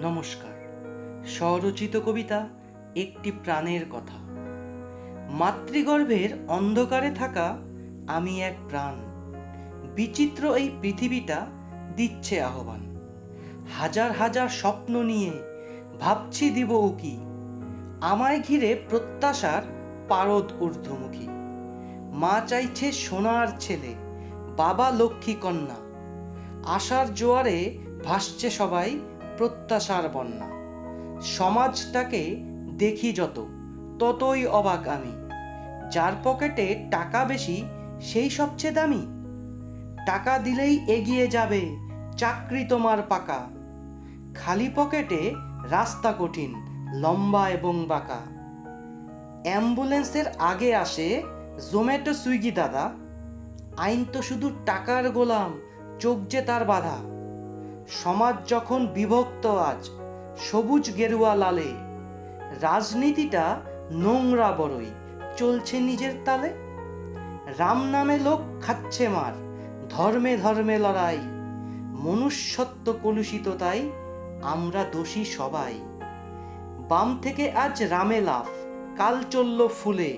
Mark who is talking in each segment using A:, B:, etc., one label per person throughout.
A: নমস্কার। স্বরচিত কবিতা একটি প্রাণের কথা। মাতৃগর্ভের অন্ধকারে থাকা আমি এক প্রাণ, বিচিত্র এই পৃথিবীটা দিচ্ছে আহ্বান। হাজার হাজার স্বপ্ন নিয়ে ভাবছি দিব উকি, আমায় ঘিরে প্রত্যাশার পারদ ঊর্ধ্বমুখী। মা চাইছে সোনার ছেলে, বাবা লক্ষ্মী কন্যা, আশার জোয়ারে ভাসছে সবাই প্রত্যাশার বন্যা। সমাজটাকে দেখি ততই অবাক আমি, যার পকেটে টাকা বেশি সেই সবচেয়ে দামি। টাকা দিলেই এগিয়ে যাবে, চাকরি তোমার পাকা, খালি পকেটে রাস্তা কঠিন, লম্বা এবং বাঁকা। অ্যাম্বুলেন্সের আগে আসে জোম্যাটো সুইগি দাদা, আইন তো শুধু টাকার গোলাম, চোখ যে তার বাধা। সমাজ যখন বিভক্ত আজ সবুজ গেরুয়া লালে, রাজনীতিটা নোংরা বড়ই, চলছে নিজের তালে। রাম নামে লোক খাচ্ছে মার, ধর্মে ধর্মে লড়াই, মনুষ্যত্ব কলুষিত তাই আমরা দোষী সবাই। বাম থেকে আজ রামে লাফ, কাল চলল ফুলে,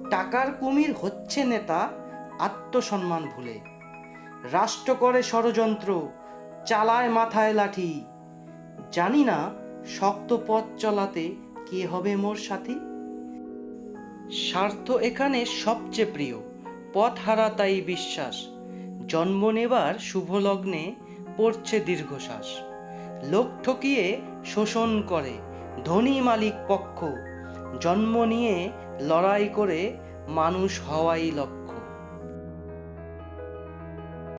A: টাকার কুমির হচ্ছে নেতা আত্মসম্মান ভুলে। রাষ্ট্র করে ষড়যন্ত্র, চালায় মাথায় লাঠি, জানি না শক্ত পথ চলাতে কে হবে মোর সাথী। স্বার্থ এখানে সবচেয়ে প্রিয়, পথ হারা তাই বিশ্বাস, জন্ম নেবার শুভ লগ্নে পড়ছে দীর্ঘশ্বাস। লোক ঠকিয়ে শোষণ করে ধনী মালিক পক্ষ, জন্ম নিয়ে লড়াই করে মানুষ হওয়াই লক্ষ্য।